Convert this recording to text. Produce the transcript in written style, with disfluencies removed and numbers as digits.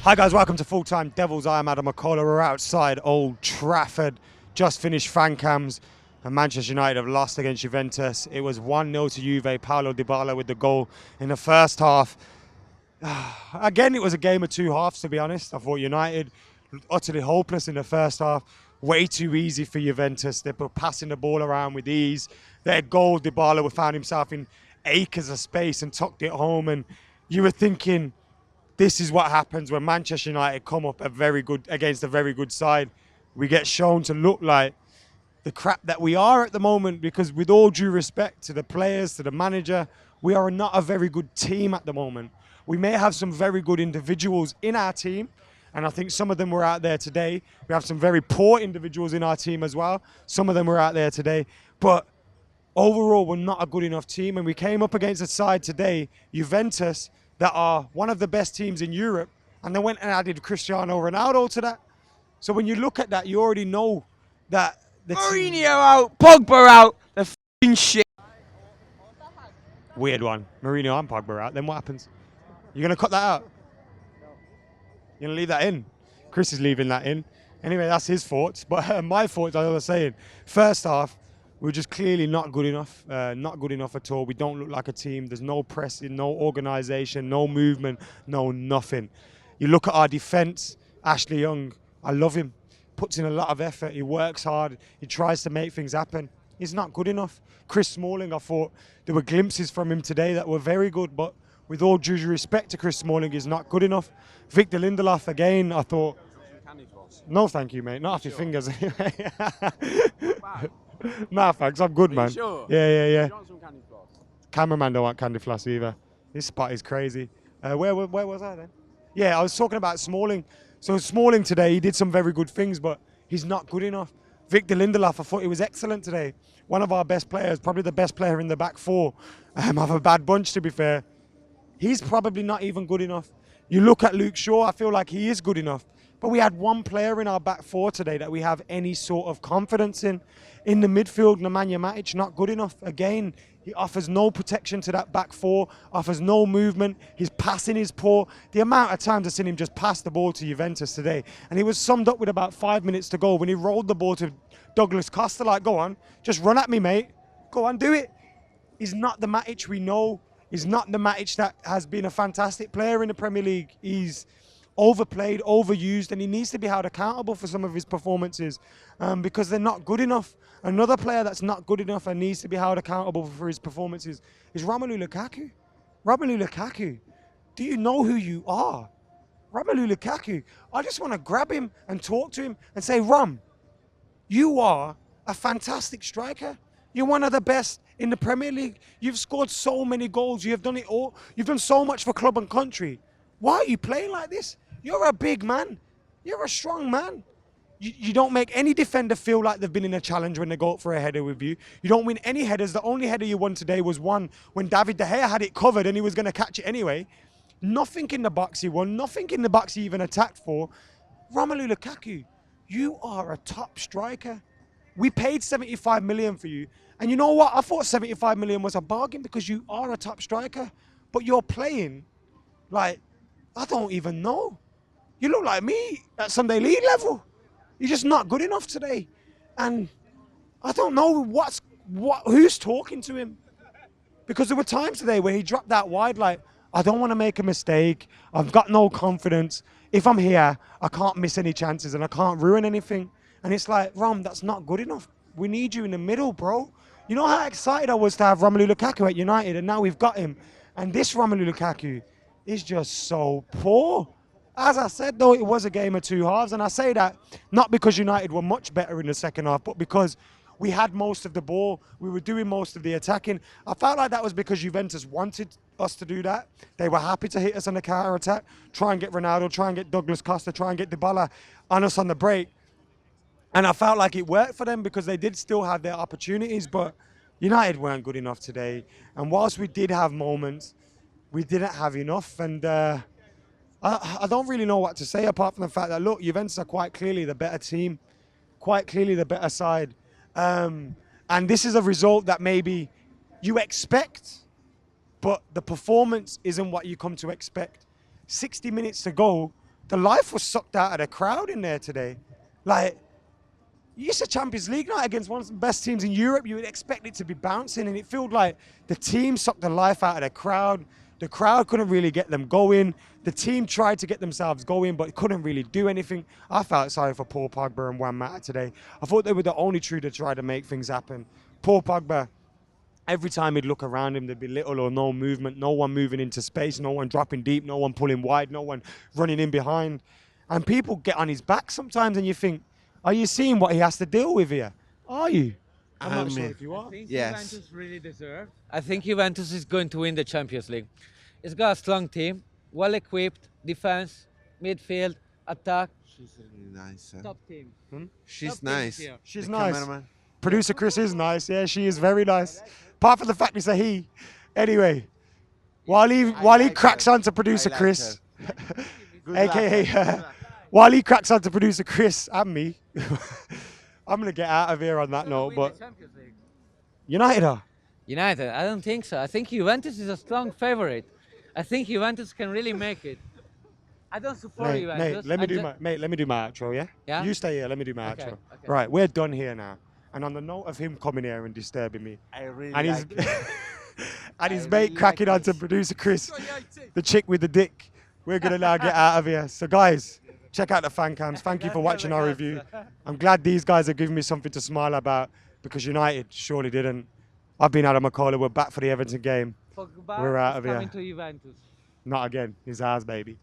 Hi guys, welcome to Full Time Devils. I am Adam McKola. We're outside Old Trafford. Just finished Fancams, and Manchester United have lost against Juventus. It was 1-0 to Juve. Paulo Dybala with the goal in the first half. Again, it was a game of two halves, to be honest. I thought United utterly hopeless in the first half. Way too easy for Juventus. They were passing the ball around with ease. Their goal, Dybala found himself in acres of space and tucked it home. And you were thinking, this is what happens when Manchester United come up against a very good side. We get shown to look like the crap that we are at the moment, because with all due respect to the players, to the manager, we are not a very good team at the moment. We may have some very good individuals in our team, and I think some of them were out there today. We have some very poor individuals in our team as well. Some of them were out there today. But overall, we're not a good enough team, and we came up against a side today, Juventus, that are one of the best teams in Europe, and they went and added Cristiano Ronaldo to that. So when you look at that, you already know that the Mourinho out, Pogba out, the f***ing shit. Weird one. Mourinho and Pogba out. Then what happens? You're going to cut that out? You're going to leave that in? Chris is leaving that in. Anyway, that's his thoughts. But my thoughts, as I was saying, first half, we're just clearly not good enough. Not good enough at all. We don't look like a team. There's no pressing, no organisation, no movement, no nothing. You look at our defence, Ashley Young, I love him. Puts in a lot of effort. He works hard. He tries to make things happen. He's not good enough. Chris Smalling, I thought there were glimpses from him today that were very good, but with all due respect to Chris Smalling, he's not good enough. Victor Lindelof, again, I thought, no thank you, mate. Not off your fingers. Nah, thanks. I'm good, man. Sure? Yeah. You want some candy floss? Cameraman don't want candy floss either. This spot is crazy. Where was I then? Yeah, I was talking about Smalling. So Smalling today, he did some very good things, but he's not good enough. Victor Lindelof, I thought he was excellent today. One of our best players, probably the best player in the back four. Have a bad bunch, to be fair. He's probably not even good enough. You look at Luke Shaw, I feel like he is good enough. But we had one player in our back four today that we have any sort of confidence in. In the midfield, Nemanja Matic, not good enough. Again, he offers no protection to that back four, offers no movement. His passing is poor. The amount of times I've seen him just pass the ball to Juventus today, and he was summed up with about 5 minutes to go when he rolled the ball to Douglas Costa, like, go on, just run at me, mate. Go on, do it. He's not the Matic we know. He's not the Matic that has been a fantastic player in the Premier League. He's overplayed, overused, and he needs to be held accountable for some of his performances because they're not good enough. Another player that's not good enough and needs to be held accountable for his performances is Romelu Lukaku. Romelu Lukaku, do you know who you are? Romelu Lukaku, I just want to grab him and talk to him and say, Rom, you are a fantastic striker. You're one of the best in the Premier League. You've scored so many goals. You've done it all. You've done so much for club and country. Why are you playing like this? You're a big man. You're a strong man. You don't make any defender feel like they've been in a challenge when they go up for a header with you. You don't win any headers. The only header you won today was one when David De Gea had it covered and he was going to catch it anyway. Nothing in the box he won. Nothing in the box he even attacked for. Romelu Lukaku, you are a top striker. We paid 75 million for you. And you know what? I thought 75 million was a bargain because you are a top striker. But you're playing like, I don't even know. You look like me at Sunday League level. You're just not good enough today. And I don't know who's talking to him. Because there were times today where he dropped that wide like, I don't want to make a mistake. I've got no confidence. If I'm here, I can't miss any chances and I can't ruin anything. And it's like, Rom, that's not good enough. We need you in the middle, bro. You know how excited I was to have Romelu Lukaku at United, and now we've got him. And this Romelu Lukaku is just so poor. As I said, though, it was a game of two halves, and I say that not because United were much better in the second half, but because we had most of the ball, we were doing most of the attacking. I felt like that was because Juventus wanted us to do that. They were happy to hit us on the counter-attack, try and get Ronaldo, try and get Douglas Costa, try and get Dybala on us on the break. And I felt like it worked for them because they did still have their opportunities, but United weren't good enough today. And whilst we did have moments, we didn't have enough. And I don't really know what to say apart from the fact that, look, Juventus are quite clearly the better team, quite clearly the better side. And this is a result that maybe you expect, but the performance isn't what you come to expect. 60 minutes to go, the life was sucked out of the crowd in there today. Like, it's a Champions League night against one of the best teams in Europe. You would expect it to be bouncing, and it felt like the team sucked the life out of the crowd. The crowd couldn't really get them going. The team tried to get themselves going, but couldn't really do anything. I felt sorry for Paul Pogba and Juan Mata today. I thought they were the only two that tried to make things happen. Paul Pogba, every time he'd look around him, there'd be little or no movement, no one moving into space, no one dropping deep, no one pulling wide, no one running in behind. And people get on his back sometimes, and you think, are you seeing what he has to deal with here? Are you? I'm not sure if you are. I think Yes. Juventus really deserved. I think Juventus is going to win the Champions League. It's got a strong team, well equipped, defense, midfield, attack. She's really nice. Top team. She's top team nice. here. She's The nice. cameraman. Producer Chris is nice. Yeah, she is very nice. Apart from the fact it's a he. Anyway, while he like cracks her. onto Producer I like Chris, Good aka luck. while he cracks onto Producer Chris and me, I'm gonna get out of here on that note. But United are. United, I don't think so. I think Juventus is a strong favorite. I think Juventus can really make it. I don't support Mate, Juventus. let me I'm do my outro, yeah? Yeah? You stay here, let me do my Okay, outro. okay. Right, we're done here now. And on the note of him coming here and disturbing me, I really and his like it. and his I mate really cracking like onto this. Producer Chris, the chick with the dick. We're gonna now get out of here. So guys, check out the fan cams. Thank you for watching our review. I'm glad these guys are giving me something to smile about because United surely didn't. I've been Adam McKola. We're back for the Everton game. Pogba We're out is of here. coming to Juventus. Not again. His ours, baby.